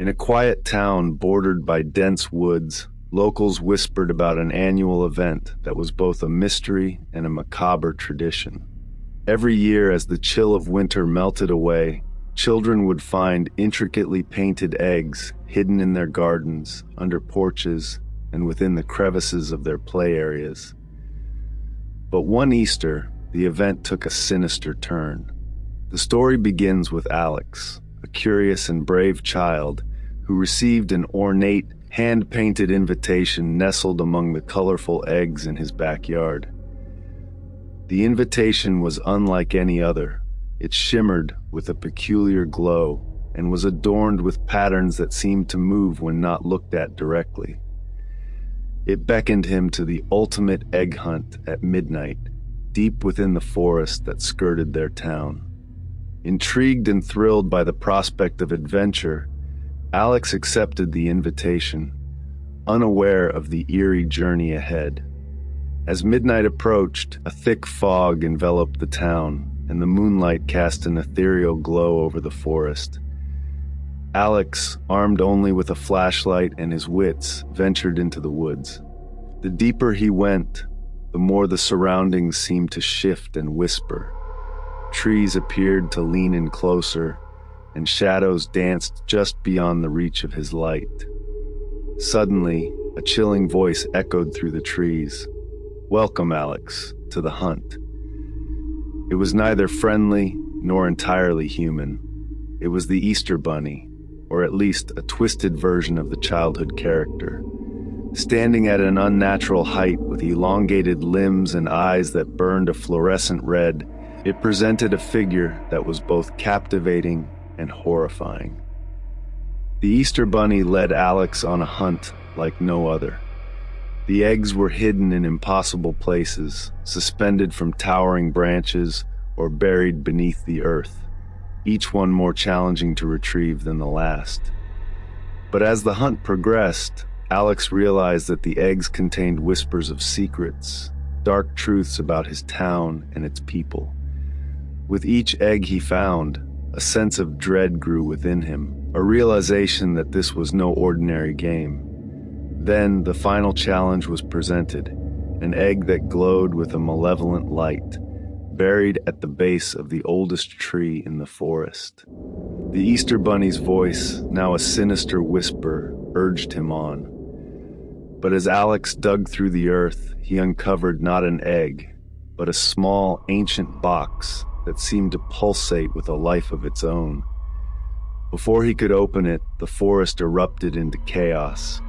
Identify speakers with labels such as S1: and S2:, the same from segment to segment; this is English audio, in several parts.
S1: In a quiet town bordered by dense woods, locals whispered about an annual event that was both a mystery and a macabre tradition. Every year, as the chill of winter melted away, children would find intricately painted eggs hidden in their gardens, under porches, and within the crevices of their play areas. But one Easter, the event took a sinister turn. The story begins with Alex, a curious and brave child who received an ornate, hand-painted invitation nestled among the colorful eggs in his backyard. The invitation was unlike any other. It shimmered with a peculiar glow and was adorned with patterns that seemed to move when not looked at directly. It beckoned him to the ultimate egg hunt at midnight, deep within the forest that skirted their town. Intrigued and thrilled by the prospect of adventure, Alex accepted the invitation, unaware of the eerie journey ahead. As midnight approached, a thick fog enveloped the town, and the moonlight cast an ethereal glow over the forest. Alex, armed only with a flashlight and his wits, ventured into the woods. The deeper he went, the more the surroundings seemed to shift and whisper. Trees appeared to lean in closer, and shadows danced just beyond the reach of his light. Suddenly, a chilling voice echoed through the trees. "Welcome, Alex, to the hunt." It was neither friendly nor entirely human. It was the Easter Bunny, or at least a twisted version of the childhood character. Standing at an unnatural height with elongated limbs and eyes that burned a fluorescent red, it presented a figure that was both captivating and horrifying. The Easter Bunny led Alex on a hunt like no other. The eggs were hidden in impossible places, suspended from towering branches or buried beneath the earth, each one more challenging to retrieve than the last. But as the hunt progressed, Alex realized that the eggs contained whispers of secrets, dark truths about his town and its people. With each egg he found, a sense of dread grew within him, a realization that this was no ordinary game. Then the final challenge was presented, an egg that glowed with a malevolent light, buried at the base of the oldest tree in the forest. The Easter Bunny's voice, now a sinister whisper, urged him on. But as Alex dug through the earth, he uncovered not an egg, but a small, ancient box that seemed to pulsate with a life of its own. Before he could open it, the forest erupted into chaos.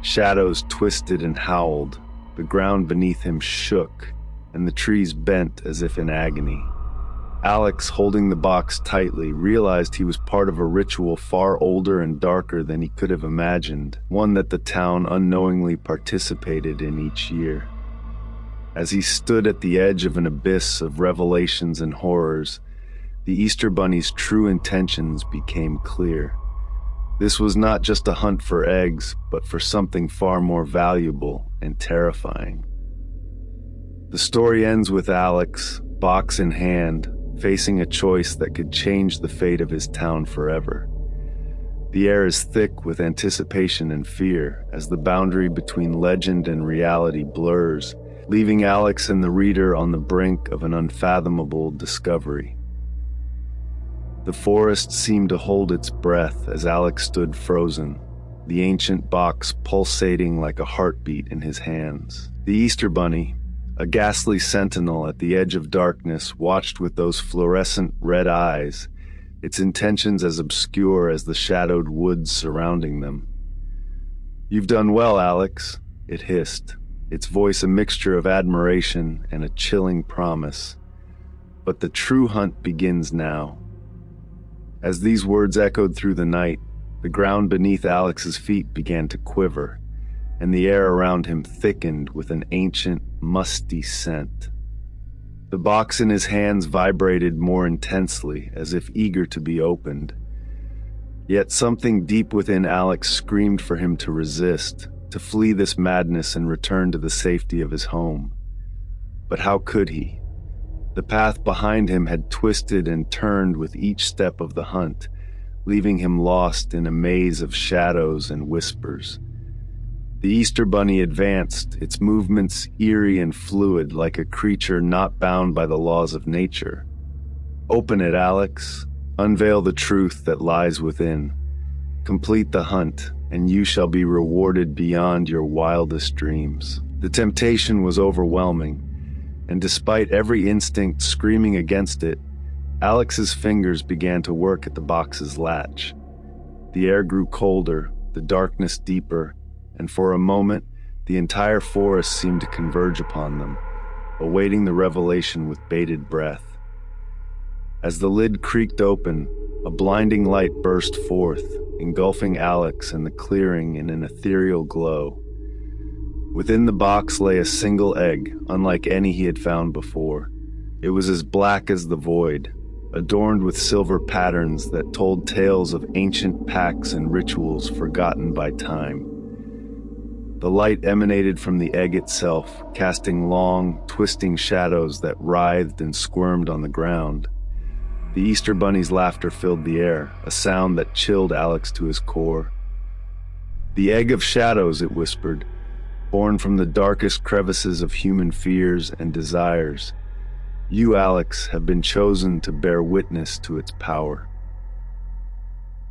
S1: Shadows twisted and howled, the ground beneath him shook, and the trees bent as if in agony. Alex, holding the box tightly, realized he was part of a ritual far older and darker than he could have imagined, one that the town unknowingly participated in each year. As he stood at the edge of an abyss of revelations and horrors, the Easter Bunny's true intentions became clear. This was not just a hunt for eggs, but for something far more valuable and terrifying. The story ends with Alex, box in hand, facing a choice that could change the fate of his town forever. The air is thick with anticipation and fear as the boundary between legend and reality blurs, leaving Alex and the reader on the brink of an unfathomable discovery. The forest seemed to hold its breath as Alex stood frozen, the ancient box pulsating like a heartbeat in his hands. The Easter Bunny, a ghastly sentinel at the edge of darkness, watched with those fluorescent red eyes, its intentions as obscure as the shadowed woods surrounding them. "You've done well, Alex," it hissed, its voice a mixture of admiration and a chilling promise. "But the true hunt begins now." As these words echoed through the night, the ground beneath Alex's feet began to quiver, and the air around him thickened with an ancient, musty scent. The box in his hands vibrated more intensely, as if eager to be opened. Yet something deep within Alex screamed for him to resist, to flee this madness and return to the safety of his home. But how could he? The path behind him had twisted and turned with each step of the hunt, leaving him lost in a maze of shadows and whispers. The Easter Bunny advanced, its movements eerie and fluid like a creature not bound by the laws of nature. "Open it, Alex. Unveil the truth that lies within. Complete the hunt, and you shall be rewarded beyond your wildest dreams." The temptation was overwhelming, and despite every instinct screaming against it, Alex's fingers began to work at the box's latch. The air grew colder, the darkness deeper, and for a moment, the entire forest seemed to converge upon them, awaiting the revelation with bated breath. As the lid creaked open, a blinding light burst forth, engulfing Alex and the clearing in an ethereal glow. Within the box lay a single egg, unlike any he had found before. It was as black as the void, adorned with silver patterns that told tales of ancient pacts and rituals forgotten by time. The light emanated from the egg itself, casting long, twisting shadows that writhed and squirmed on the ground. The Easter Bunny's laughter filled the air, a sound that chilled Alex to his core. "The egg of shadows," it whispered, "born from the darkest crevices of human fears and desires. You, Alex, have been chosen to bear witness to its power."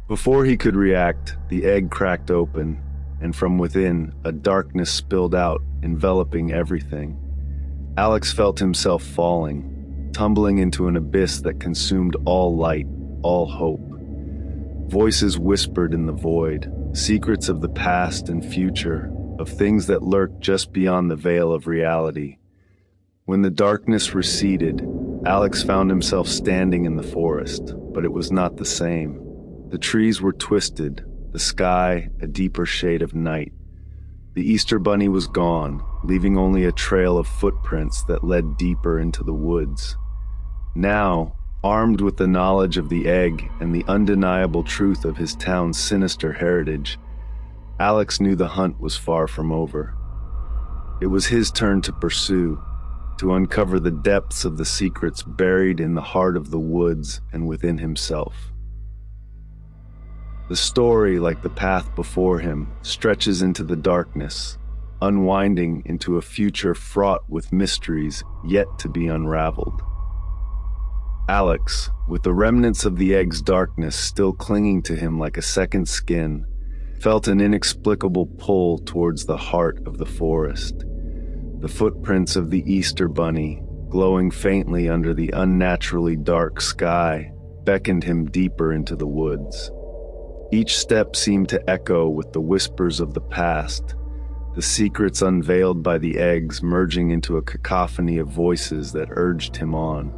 S1: Before he could react, the egg cracked open, and from within, a darkness spilled out, enveloping everything. Alex felt himself falling, tumbling into an abyss that consumed all light, all hope. Voices whispered in the void, secrets of the past and future, of things that lurked just beyond the veil of reality. When the darkness receded, Alex found himself standing in the forest, but it was not the same. The trees were twisted, the sky a deeper shade of night. The Easter Bunny was gone, leaving only a trail of footprints that led deeper into the woods. Now, armed with the knowledge of the egg and the undeniable truth of his town's sinister heritage, Alex knew the hunt was far from over. It was his turn to pursue, to uncover the depths of the secrets buried in the heart of the woods and within himself. The story, like the path before him, stretches into the darkness, unwinding into a future fraught with mysteries yet to be unraveled. Alex, with the remnants of the egg's darkness still clinging to him like a second skin, felt an inexplicable pull towards the heart of the forest. The footprints of the Easter Bunny, glowing faintly under the unnaturally dark sky, beckoned him deeper into the woods. Each step seemed to echo with the whispers of the past, the secrets unveiled by the eggs merging into a cacophony of voices that urged him on.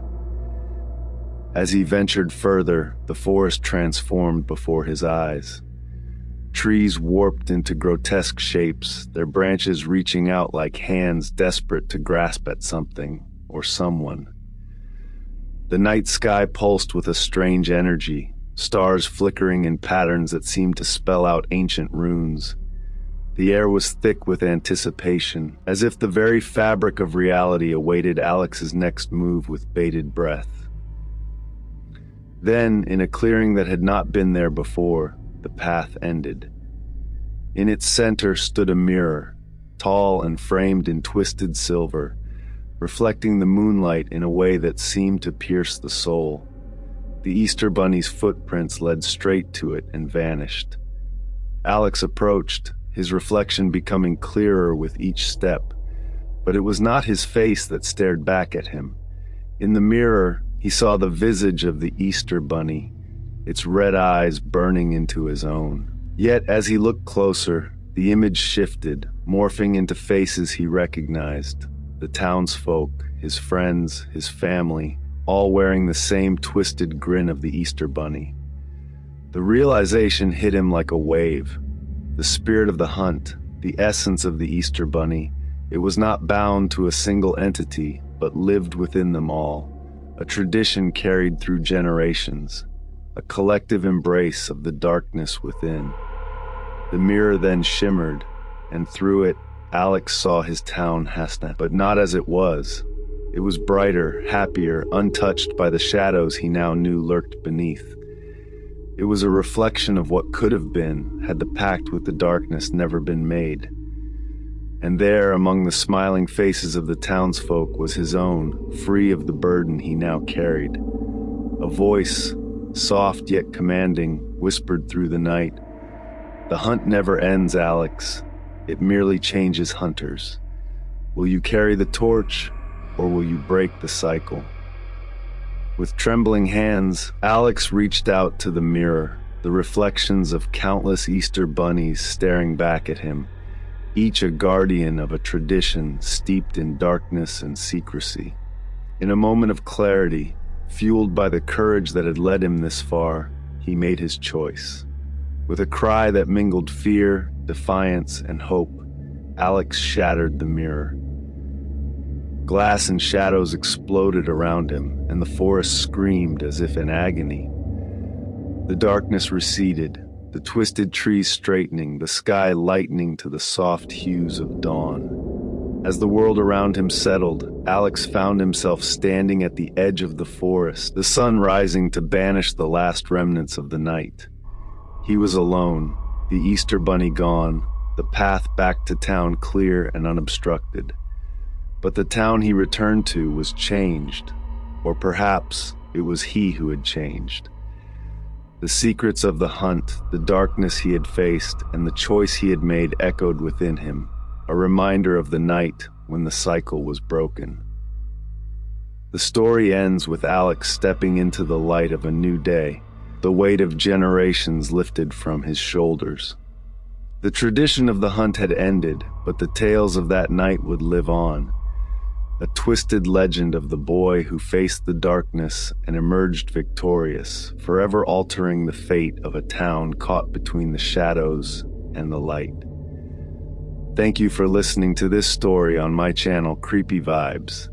S1: As he ventured further, the forest transformed before his eyes. Trees warped into grotesque shapes, their branches reaching out like hands desperate to grasp at something or someone. The night sky pulsed with a strange energy, stars flickering in patterns that seemed to spell out ancient runes. The air was thick with anticipation, as if the very fabric of reality awaited Alex's next move with bated breath. Then, in a clearing that had not been there before, the path ended. In its center stood a mirror, tall and framed in twisted silver, reflecting the moonlight in a way that seemed to pierce the soul. The Easter Bunny's footprints led straight to it and vanished. Alex approached, his reflection becoming clearer with each step, but it was not his face that stared back at him. In the mirror, he saw the visage of the Easter Bunny, its red eyes burning into his own. Yet, as he looked closer, the image shifted, morphing into faces he recognized. The townsfolk, his friends, his family, all wearing the same twisted grin of the Easter Bunny. The realization hit him like a wave. The spirit of the hunt, the essence of the Easter Bunny, it was not bound to a single entity, but lived within them all. A tradition carried through generations, a collective embrace of the darkness within. The mirror then shimmered, and through it, Alex saw his town Hasna, but not as it was. It was brighter, happier, untouched by the shadows he now knew lurked beneath. It was a reflection of what could have been had the pact with the darkness never been made. And there, among the smiling faces of the townsfolk, was his own, free of the burden he now carried. A voice, soft yet commanding, whispered through the night, "The hunt never ends, Alex. It merely changes hunters. Will you carry the torch, or will you break the cycle?" With trembling hands, Alex reached out to the mirror, the reflections of countless Easter bunnies staring back at him, each a guardian of a tradition steeped in darkness and secrecy. In a moment of clarity, fueled by the courage that had led him this far, he made his choice. With a cry that mingled fear, defiance, and hope, Alex shattered the mirror. Glass and shadows exploded around him, and the forest screamed as if in agony. The darkness receded, the twisted trees straightening, the sky lightening to the soft hues of dawn. As the world around him settled, Alex found himself standing at the edge of the forest, the sun rising to banish the last remnants of the night. He was alone, the Easter bunny gone, the path back to town clear and unobstructed. But the town he returned to was changed, or perhaps it was he who had changed. The secrets of the hunt, the darkness he had faced, and the choice he had made echoed within him, a reminder of the night when the cycle was broken. The story ends with Alex stepping into the light of a new day, the weight of generations lifted from his shoulders. The tradition of the hunt had ended, but the tales of that night would live on. A twisted legend of the boy who faced the darkness and emerged victorious, forever altering the fate of a town caught between the shadows and the light. Thank you for listening to this story on my channel, Creepy Vibes.